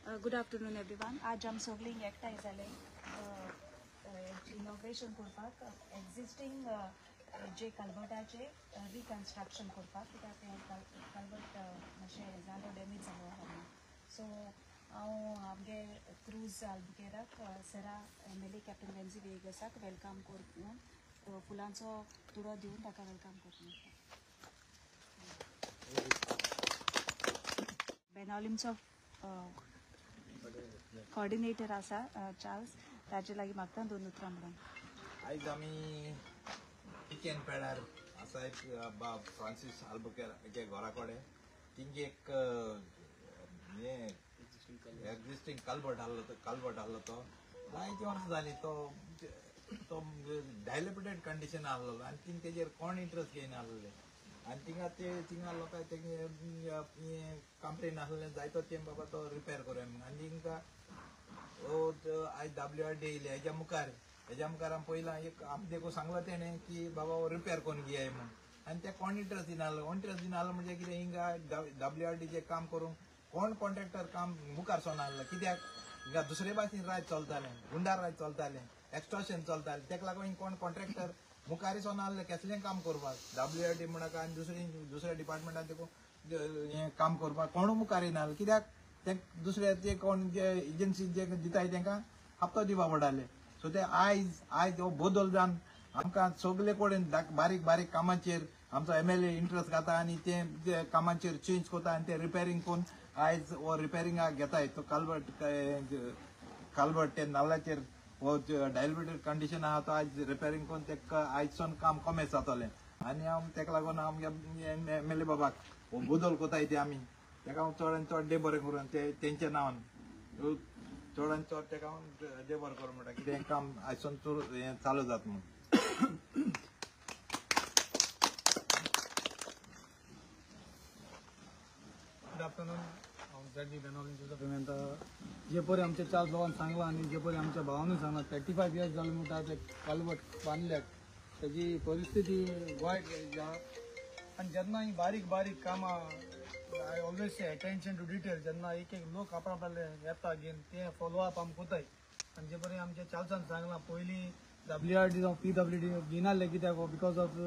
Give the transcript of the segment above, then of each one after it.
Good afternoon everyone. आज आम सगळीं एकठांय जाले इनॉग्रेशन करपाक एक्झिस्टिंग जे कल्वर्टाचे रिकन्स्ट्रक्शन करपाक, कित्याक कल्वर्ट मातशें जालो डॅमेज जालो आहा. सो हांव आमगे क्रूज आल्बुकेराक सरा MLA कॅप्टन वेन्झी वेगसाक वेलकम करून फुलांचो तुडो दिवन ताका वेलकम करता. बेनावलीमचो कोऑर्डिनेटर आसा चार्ल्स, ताजे लागीं मागता 2 उतरां म्हणून. आयज आमी चिकन पेडार आसा एक बाब फ्रांसीस आल्बुकेर एके घरा कडेन तिंगे एक एक्झिस्टिंग कल्वर्ट आहलो तो जायती वर्सां जाली. तो डायलेपिटेड कंडिशन आहलो आनी थिंग तेजेर कोण इंट्रस्ट घेयना आहलें आनी थिंगा लोकां कंप्लेन आहलें जायतो तें बाबा तो रिपेर करूं म्हणून. आनी हिंका आयज WRD येयले हेज्या मुखार आमी पयलां एक आमी देखून सांगलो तेणें की बाबा रिपेर करून घेयाय म्हणून. आनी ते कोण इंट्रस्ट दिनाहलो म्हणजे कितें हिंगा WRDचें काम करूंक कोण कॉन्ट्रॅक्टर काम मुखार सोनाहलो. कित्याक हिंगा दुसरे भाशेन राज चलतालें, गुंडार राज चलतालें, एक्सटॉर्शन चलतालें. तेका लागून कोण कॉन्ट्रॅक्टर मुखारी सोनाहले कसलें काम करपाक. WRD म्हणा आनी दुसऱ्या डिपार्टमेंटान देखून हें काम करपाक कोण मुखार येनाहले. कित्याक ते दुसरे ते कोण जे एजन्सी जे दिताय तांकां हप्तो दिवपा पडटाले. सो ते आयज हो बदल जावन आमकां सगळे कडेन बारीक बारीक कामाचेर आमचो MLA इंट्रस्ट घेता आनी ते कामाचेर चेंज करता आनी ते रिपेरींग करून आयज हो रिपेरिंगाक घेताय. तो कालवर्ट ते नाल्लाचेर हो डायलेपिटेड कंडिशन आहा तो आयज रिपेरींग करून तेका आयजसून काम कमी जातलें. आनी हांव तेका लागून आमगे MLA बाबाक हो बदल कोताय ते आमी तेका हांव चडान चड डे बरें करून तेंच्या नांवान चडान चड तेका हांव डे बरें करूं म्हणटा कितें काम आयजसून हें चालू जाता म्हणून. Good afternoon. हांव ZD बेनावलीम जोसेफ पिमेंता. जे परी आमच्या चार लोकांक सांगला आनी जे परी आमच्या भावानूय सांगला 35 इयर्स जाले म्हणटा ते कालवट बांदल्याक तेजी परिस्थिती वायट आहा. आनी जेन्ना ही बारीक बारीक कामां I always say attention to detail जेन्ना एक लोक आपले येता घेवन ते फॉलो अप आमी कोताय. आनी जे परी आमच्या चार्ल्सान सांगला पयलीं WRD जावं PWD गिनासले कित्याक बिकॉज ऑफ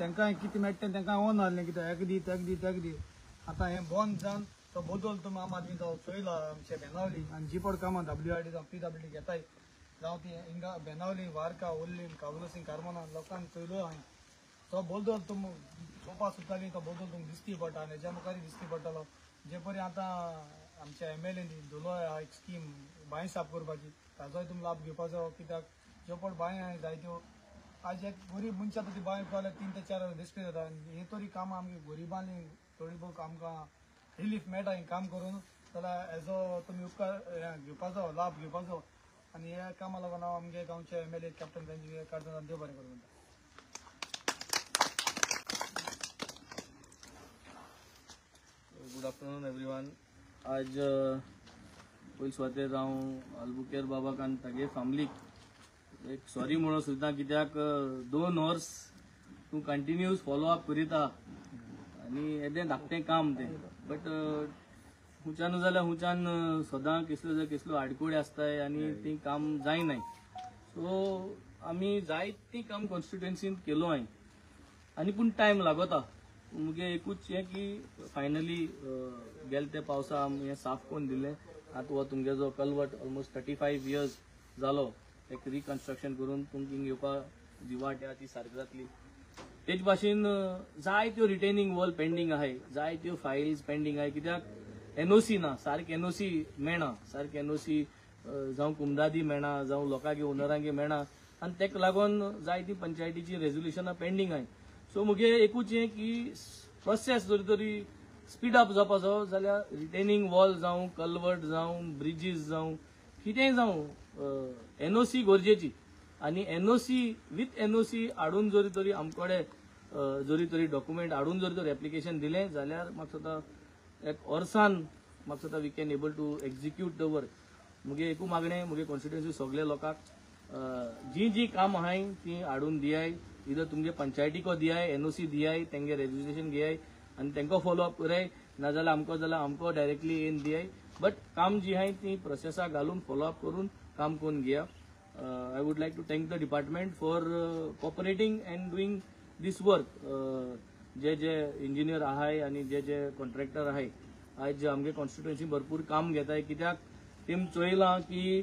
तांकां कितें मेळटा तांकां ओन आहलें कित्याक एक दी आतां हें बंद जावन तो बदल तुमी आम आदमी तो चोयला आमचे बेनावली आनी जी पड कामां WRD जावं PWD घेताय जावं ती हिंगा बेनावली वार्का ओल्लीम काबुलसिंग कार्मोना लोकांक चोयलो हांवें तो बदल तुमी चोवपा सुद्दां तो बदल तुमकां दिसती पडटा आनी हेज्या मुखारी दिसती पडटलो. जे परी आतां आमच्या MLA धुलो आहा एक स्कीम बांय साफ करपाची ताजोय तुमी लाभ घेवपाचो. कित्याक ज्यो पड बांय आहाय जायत्यो आज एक गरीब मनशा ती बांय पावल्यार 3 ते 4 दिसती जाता. हे तरी कामां आमगे गरिबांनी थोडी बहुत आमकां रिलीफ मेळटा हें काम करून जाल्यार हेजो तुमी उपकार घेवपाचो लाभ घेवपाचो. आनी ह्या कामा लागून हांव आमगे गांवचे MLA कॅप्टन वेन्झी कार्जनान देव बरें करूं म्हणटा. Good afternoon everyone. आज पयली सुवातेर हांव आल्बुकेर बाबाक आनी तागे फॅमिलीक एक सॉरी म्हणून सुद्दां कित्याक 2 वर्स तूं कंटिन्यूस फॉलो अप करीता आनी येदें धाकटें काम तें बट हुंच्यान जाल्यार हुंच्यान सदां कसल्यो आडकोडी आसताय आनी ती काम जायनाय. सो आमी जायती काम कॉन्स्टिट्युएन्सीन केलो हांवें आनी पूण टायम लागता. मुगे एकूच हें की फायनली गेले ते पावसा हें साफ करून दिलें. आतां हो तुमगे जो कल्वर्ट ऑलमोस्ट 35 इयर्स जालो एक रिकन्स्ट्रक्शन करून तुमकां येवपा जी वाट ती सारकी जातली. तेच भाशेन जायत्यो रिटेनिंग वॉल पेंडींग आहाय, जायत्यो फायल्स पेंडींग आहाय. कित्याक NOC ना सारकें NOC मेळना, सारकें NOC जावं कुमदादी मेळना जावं लोकांगे ओनरांगे मेळना आनी तेका लागून जायती पंचायतीची रेजोल्युशनां पेंडींग आहाय. सो मुगे एकूच हें की प्रोसेस जरी तरी स्पीड अप जावपाचो जाल्यार रिटेनिंग वॉल जावं कल्वर्ट जावं ब्रिजीस जावं कितेंय जावं NOC गरजेची. आनी NOC विथ NOC हाडून जरी तरी आमकडे जरी तरी डॉक्युमेंट हाडून जरी तरी एप्लिकेशन दिलें जाल्यार म्हाका दिसता एक वर्सान म्हाका दिसता we can able to execute the work. मुगे एकू मागणें मुगे कॉन्स्टिट्युएन्सी सगळे लोकांक जी काम आहाय ती हाडून दियाय. इधर तुमगे पंचायतीको दियाय, NOC दियाय, तेंगे रेजिस्ट्रेशन घेयाय आनी तेंको फॉलो अप कराय. नाजाल्यार आमको डायरेक्टली येवन दियाय बट काम जी आहे ती प्रोसेसा घालून फॉलोअप करून काम करून घेया. I would like to thank the department for cooperating and doing this work. जे जे इंजिनियर आहे आणि जे जे कॉन्ट्रॅक्टर आहे आज आमगे कॉन्स्टिट्युएन्सी भरपूर काम घेत आहे. कित्याक तेम चोयलां की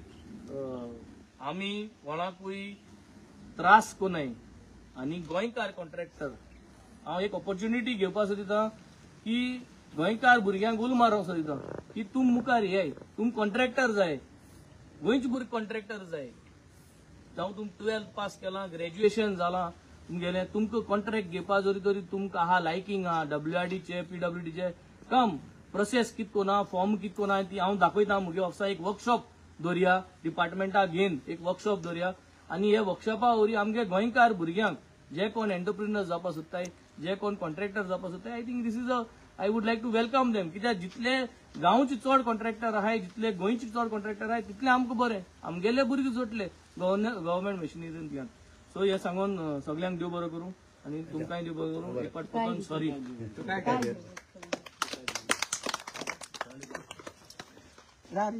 आमी कोणाकूय त्रास कोनाय आनी गोंयकार कॉन्ट्रॅक्टर हांव एक ऑपॉर्च्युनिटी घेवपाक सोदिता की गोंयकार भुरग्यांक उल मारूंक सोदिता की तुम मुखार येय, तुम कॉन्ट्रॅक्टर जाय, गोंयचे भुरगे कॉन्ट्रॅक्टर जाय. जावं तुम 12th पास केलां, ग्रॅज्युएशन जालां, तुमगेलें तुमकां कॉन्ट्रॅक्ट घेवपा जरी तरी तुमकां आहा लायकींग आहा WRDचे PWDचे कम प्रोसेस कित कोना फॉर्म कित कोना ती हांव दाखयता. म्हगे ऑफिसा एक वर्कशॉप दवरया, डिपार्टमेंटाक घेवन एक वर्कशॉप दवरया आनी हे वर्कशॉपा वरवीं आमगे गोंयकार भुरग्यांक जे कोण एंटरप्रिनर जावपा सोदताय, जे कोण कॉन्ट्रॅक्टर जावपा सोदताय, I think this is I would like to welcome them. कित्याक जितले गांवचे चड कॉन्ट्रॅक्टर आहाय, जितले गोंयचे चड कॉन्ट्रॅक्टर आहाय तितले आमकां बरें, आमगेले भुरगे जोडले गव्हर्नमेंट मशिनरींतल्यान. सो हे सांगून सगळ्यांक देव बरो करूं आनी तुमकांय देव बरो करूं. एक फावट परतून सॉरी. रारी